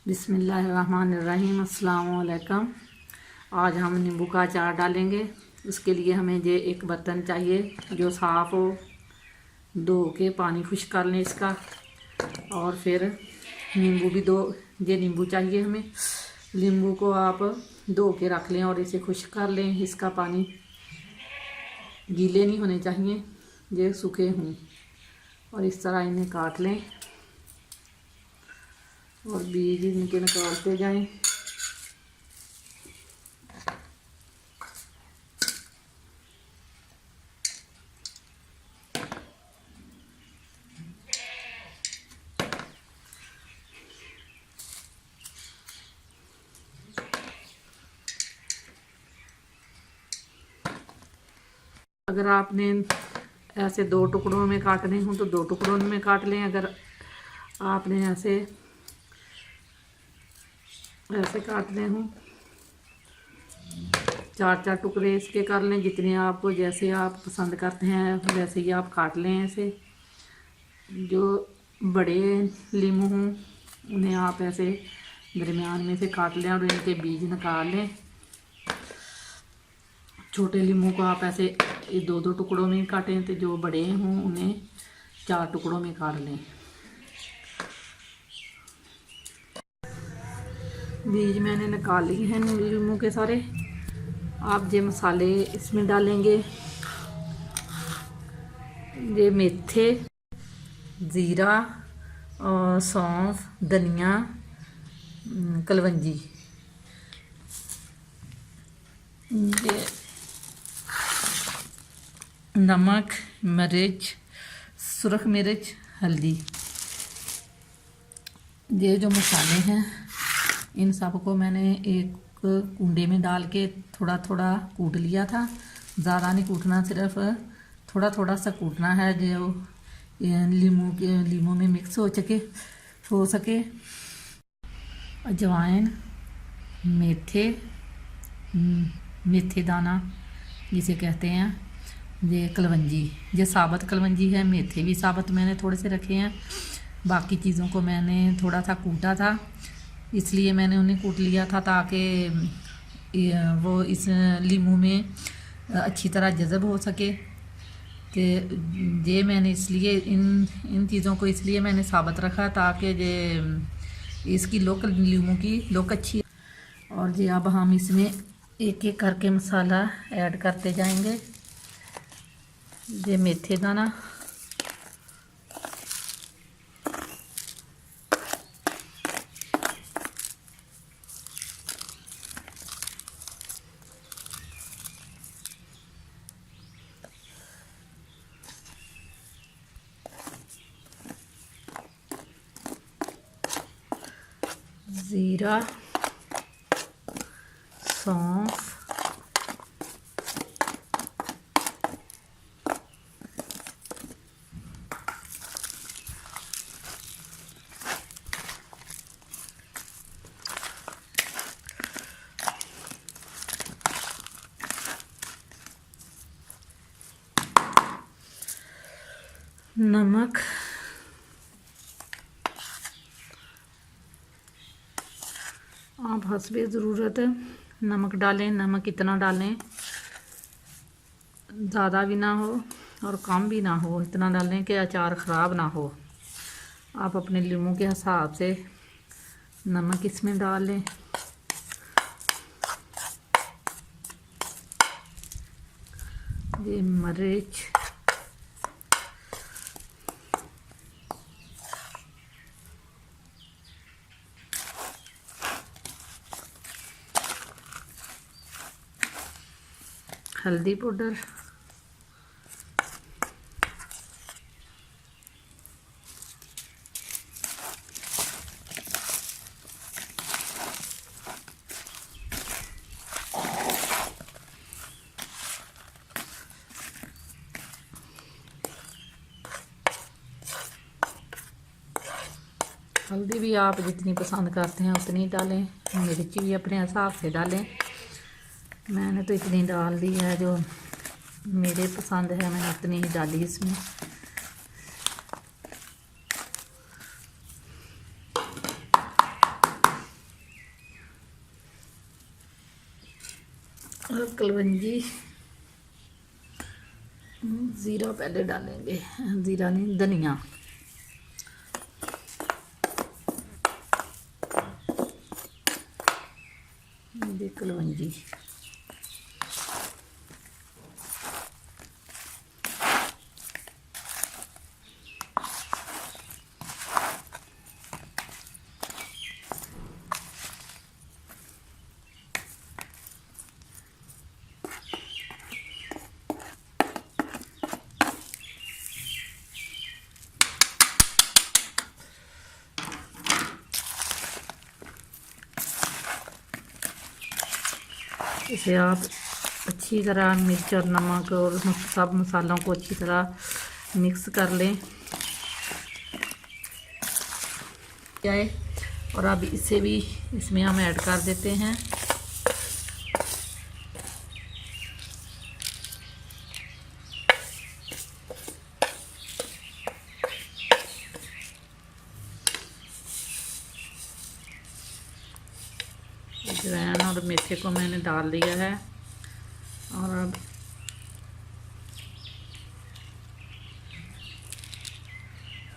बिस्मिल्लाहिर्रहमानिर्रहीम। अस्सलाम वालेकुम। आज हम नींबू का अचार डालेंगे। उसके लिए हमें ये एक बर्तन चाहिए जो साफ़ हो, धो के पानी खुश कर लें इसका। और फिर नींबू भी दो, ये नींबू चाहिए हमें। नींबू को आप धो के रख लें और इसे खुश कर लें। इसका पानी गीले नहीं होने चाहिए, ये सूखे हों। और इस तरह इन्हें काट लें और बीज इनके निकालते जाएं। अगर आपने ऐसे दो टुकड़ों में काटने हों तो दो टुकड़ों में काट लें। अगर आपने ऐसे काटने हों, चार चार टुकड़े इसके कर लें। जितने आपको जैसे आप पसंद करते हैं वैसे ही आप काट लें ऐसे। जो बड़े नींबू हों उन्हें आप ऐसे दरमियान में से काट लें और इनके बीज निकाल लें। छोटे नींबू को आप ऐसे दो दो टुकड़ों में काटें, तो जो बड़े हों उन्हें चार टुकड़ों में काट लें। बीज मैंने निकाल लिए हैं नींबू के सारे। आप ये मसाले इसमें डालेंगे, ये मेथे, ज़ीरा और सौंफ, धनिया, कलवंजी, ये नमक, मिर्च, सुरख मिर्च, हल्दी। ये जो मसाले हैं इन सबको मैंने एक कुंडे में डाल के थोड़ा थोड़ा कूट लिया था। ज़्यादा नहीं कूटना, सिर्फ थोड़ा थोड़ा सा कूटना है जो नींबू में मिक्स हो सके। अजवाइन, मेथे दाना जिसे कहते हैं, ये कलवंजी, ये साबुत कलवंजी है। मेथे भी साबुत मैंने थोड़े से रखे हैं। बाकी चीज़ों को मैंने थोड़ा सा कूटा था, इसलिए मैंने उन्हें कूट लिया था ताकि वो इस नींबू में अच्छी तरह जज़ब हो सके। कि ये मैंने इसलिए इन चीज़ों को इसलिए मैंने साबुत रखा ताकि ये इसकी नींबू की लुक अच्छी। और ये अब हम इसमें एक एक करके मसाला ऐड करते जाएंगे। ये मेथे दाना, ज़ीरा, सौंफ, नमक, आप हस्बे ज़रूरत नमक डालें। नमक इतना डालें, ज़्यादा भी ना हो और कम भी ना हो। इतना डालें कि अचार ख़राब ना हो। आप अपने नींबू के हिसाब से नमक इसमें डाल लें। ये मिर्च, हल्दी पाउडर, हल्दी भी आप जितनी पसंद करते हैं उतनी डालें। मिर्च भी अपने हिसाब से डालें। मैंने तो इतनी डाल दी है, जो मेरे पसंद है मैंने उतनी ही डाली इसमें। और कलवंजी, ज़ीरा पहले डालेंगे, ज़ीरा नहीं धनिया, ये कलवंजी, इसे आप अच्छी तरह मिर्च और नमक और सब मसालों को अच्छी तरह मिक्स कर लें जाए। और अब इसे भी इसमें हम ऐड कर देते हैं। अजवाइन और मेथे को मैंने डाल दिया है और अब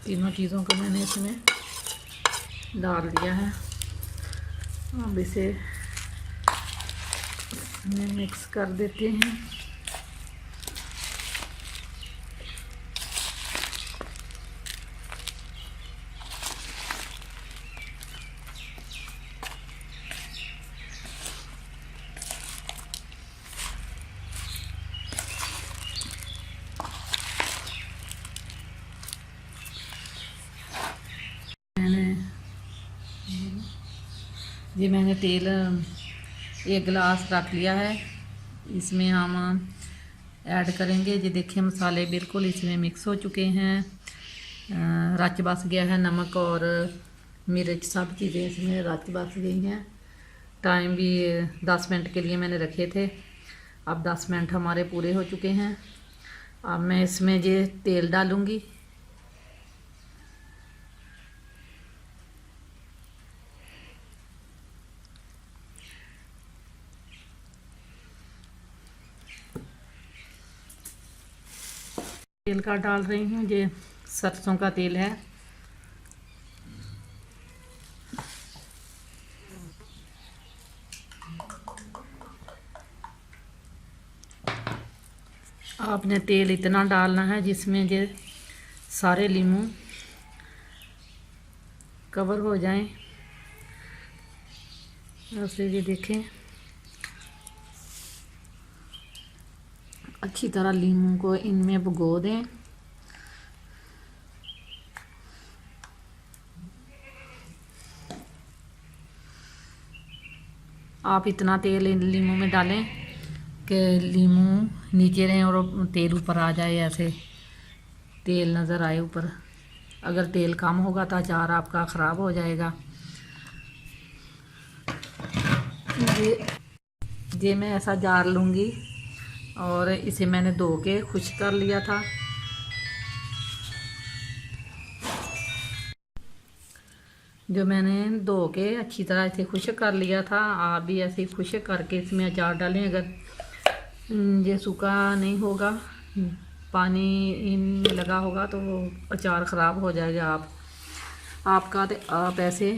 तीनों चीज़ों को मैंने इसमें डाल दिया है। अब इसे मिक्स कर देते हैं। मैंने तेल 1 गिलास रख लिया है, इसमें हम ऐड करेंगे। ये देखिए मसाले बिल्कुल इसमें मिक्स हो चुके हैं, रच बस गया है, नमक और मिर्च सब चीज़ें इसमें रच बस गई हैं। टाइम भी 10 मिनट के लिए मैंने रखे थे, अब 10 मिनट हमारे पूरे हो चुके हैं। अब मैं इसमें ये तेल डालूँगी। तेल का डाल रही हूँ, ये सरसों का तेल है। आपने तेल इतना डालना है जिसमें ये सारे लीमू कवर हो जाएं। ऐसे ये देखें अच्छी तरह लीमू को इनमें भिगो दें। आप इतना तेल इन लीमू में डालें कि लीमू नीचे रहें और तेल ऊपर आ जाए, ऐसे तेल नज़र आए ऊपर। अगर तेल कम होगा तो अचार आपका ख़राब हो जाएगा। ये मैं ऐसा जार लूँगी और इसे मैंने धो के खुश्क कर लिया था। जो मैंने धो के अच्छी तरह इसे खुश्क कर लिया था, आप भी ऐसे ही खुश्क करके इसमें अचार डालें। अगर ये सूखा नहीं होगा, पानी इनमें लगा होगा तो वो अचार ख़राब हो जाएगा आपका। तो आप ऐसे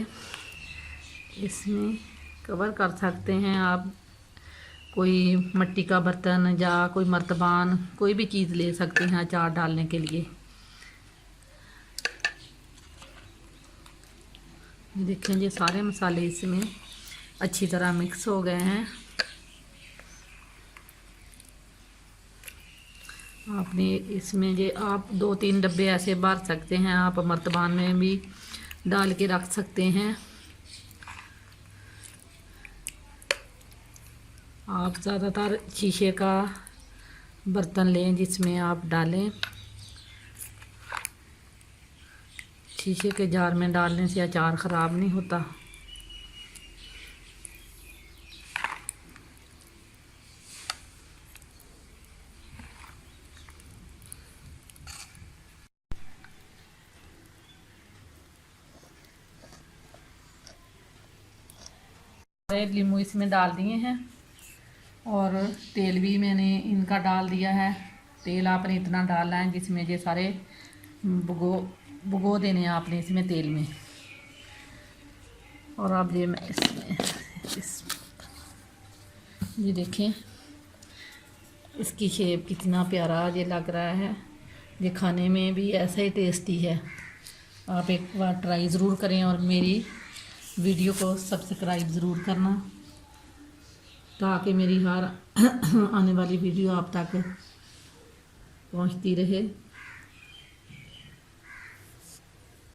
इसमें कवर कर सकते हैं। आप कोई मिट्टी का बर्तन या कोई मर्तबान कोई भी चीज़ ले सकते हैं अचार डालने के लिए। देखें ये सारे मसाले इसमें अच्छी तरह मिक्स हो गए हैं। आपने इसमें ये आप 2-3 डब्बे ऐसे भर सकते हैं, आप मर्तबान में भी डाल के रख सकते हैं। आप ज़्यादातर शीशे का बर्तन लें जिसमें आप डालें। शीशे के जार में डालने से अचार ख़राब नहीं होता। नींबू इसमें डाल दिए हैं और तेल भी मैंने इनका डाल दिया है। तेल आपने इतना डालना है जिसमें ये सारे भुगो देने हैं आपने इसमें तेल में। और अब ये मैं इसमें ये देखें इसकी शेप कितना प्यारा ये लग रहा है। ये खाने में भी ऐसा ही टेस्टी है। आप एक बार ट्राई ज़रूर करें और मेरी वीडियो को सब्सक्राइब ज़रूर करना ताकि मेरी हर आने वाली वीडियो आप तक पहुंचती रहे।